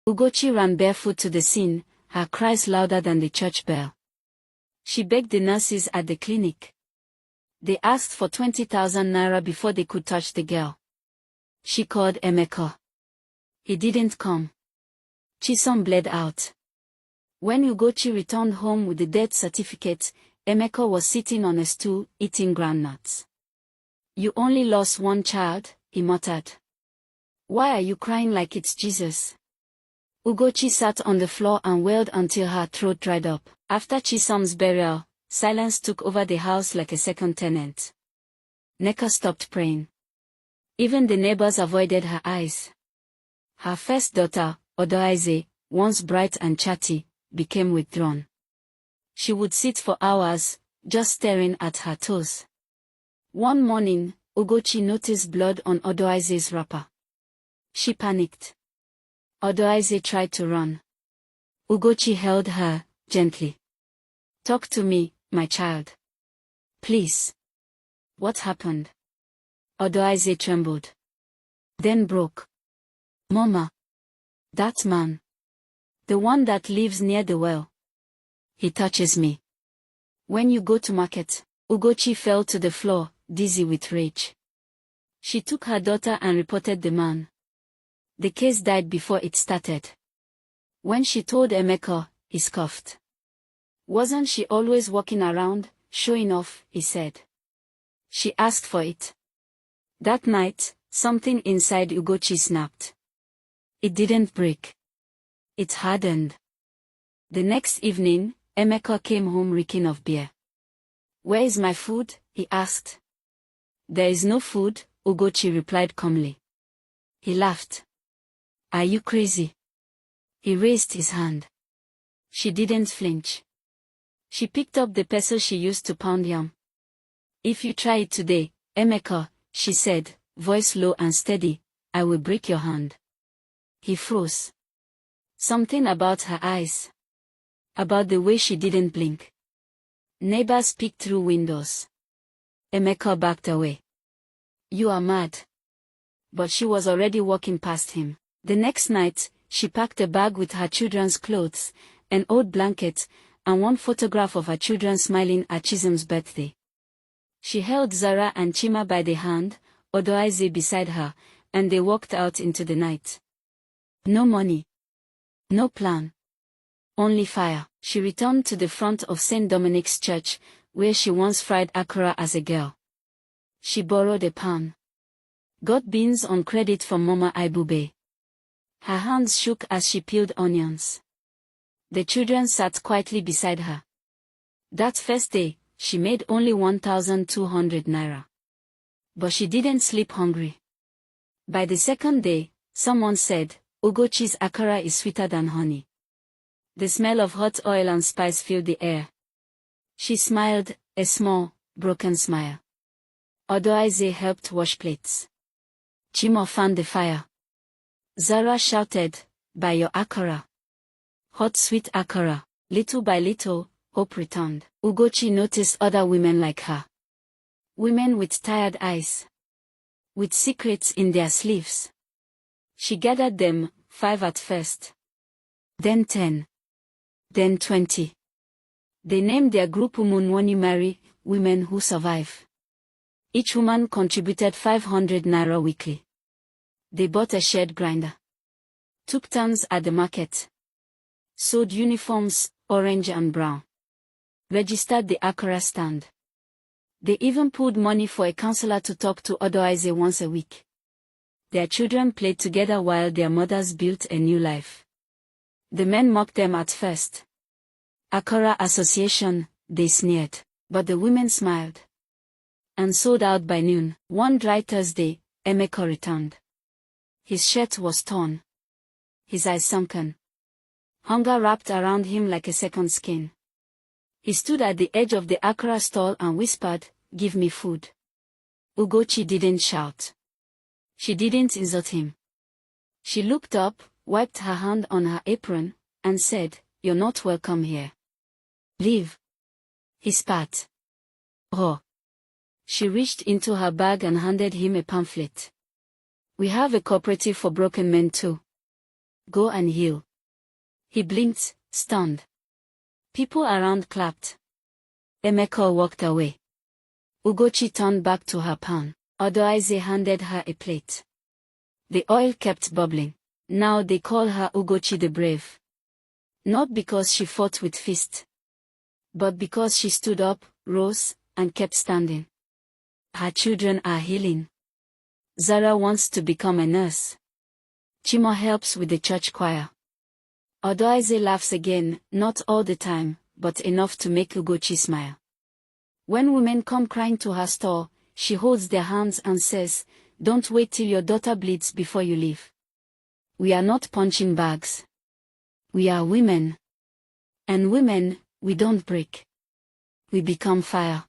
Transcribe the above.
Ugochi ran barefoot to the scene, her cries louder than the church bell. She begged the nurses at the clinic. They asked for 20,000 naira before they could touch the girl. She called Emeka. He didn't come. Chisom bled out. When Ugochi returned home with the death certificate, Emeka was sitting on a stool, eating groundnuts. "You only lost one child," he muttered. "Why are you crying like it's Jesus?" Ugochi sat on the floor and wailed until her throat dried up. After Chisom's burial, silence took over the house like a second tenant. Nneka stopped praying. Even the neighbors avoided her eyes. Her first daughter, Odoaze, once bright and chatty, became withdrawn. She would sit for hours, just staring at her toes. One morning, Ugochi noticed blood on Odoaze's wrapper. She panicked. Odoaze tried to run. Ugochi held her, gently. "Talk to me, my child. Please." "What happened?" Odoaze trembled. Then broke. "Mama. That man. The one that lives near the well. He touches me. When you go to market." Ugochi fell to the floor, dizzy with rage. She took her daughter and reported the man. The case died before it started. When she told Emeka, he scoffed. "Wasn't she always walking around, showing off?" he said. "She asked for it." That night, something inside Ugochi snapped. It didn't break. It hardened. The next evening, Emeka came home reeking of beer. "Where is my food?" he asked. "There is no food," Ugochi replied calmly. He laughed. "Are you crazy?" He raised his hand. She didn't flinch. She picked up the pestle she used to pound yam. "If you try it today, Emeka," she said, voice low and steady, "I will break your hand." He froze. Something about her eyes. About the way she didn't blink. Neighbors peeked through windows. Emeka backed away. "You are mad." But she was already walking past him. The next night, she packed a bag with her children's clothes, an old blanket, and one photograph of her children smiling at Chisom's birthday. She held Zara and Chima by the hand, Odoaze beside her, and they walked out into the night. No money. No plan. Only fire. She returned to the front of St. Dominic's Church, where she once fried akara as a girl. She borrowed a pan. Got beans on credit from Mama Ibube. Her hands shook as she peeled onions. The children sat quietly beside her. That first day, she made only 1,200 naira. But she didn't sleep hungry. By the second day, someone said, "Ugochi's akara is sweeter than honey." The smell of hot oil and spice filled the air. She smiled, a small, broken smile. Odoaze helped wash plates. Chima fanned the fire. Zara shouted, "Buy your akara." Hot sweet akara. Little by little, hope returned. Ugochi noticed other women like her. Women with tired eyes. With secrets in their sleeves. She gathered them, 5 at first. Then 10. Then 20. They named their group Umunwani Mari, Women Who Survive. Each woman contributed 500 naira weekly. They bought a shed grinder. Took turns at the market. Sewed uniforms, orange and brown. Registered the akara stand. They even pulled money for a counselor to talk to Odoaze once a week. Their children played together while their mothers built a new life. The men mocked them at first. "Akara Association," they sneered. But the women smiled. And sold out by noon. One dry Thursday, Emeka returned. His shirt was torn. His eyes sunken. Hunger wrapped around him like a second skin. He stood at the edge of the akara stall and whispered, "Give me food." Ugochi didn't shout. She didn't insult him. She looked up, wiped her hand on her apron, and said, "You're not welcome here. Leave." He spat. "Oh." She reached into her bag and handed him a pamphlet. "We have a cooperative for broken men too. Go and heal. He blinked, stunned. People around clapped. Emeka walked away. Ugochi turned back to her pan. Odoaise handed her a plate. The oil kept bubbling. Now they call her Ugochi the Brave. Not because she fought with fists, but because she stood up, rose, and kept standing. Her children are healing. Zara wants to become a nurse. Chimo helps with the church choir. Odoaise laughs again, not all the time, but enough to make Ugochi smile. When women come crying to her store, she holds their hands and says, "Don't wait till your daughter bleeds before you leave." We are not punching bags. We are women. And women, we don't break. We become fire.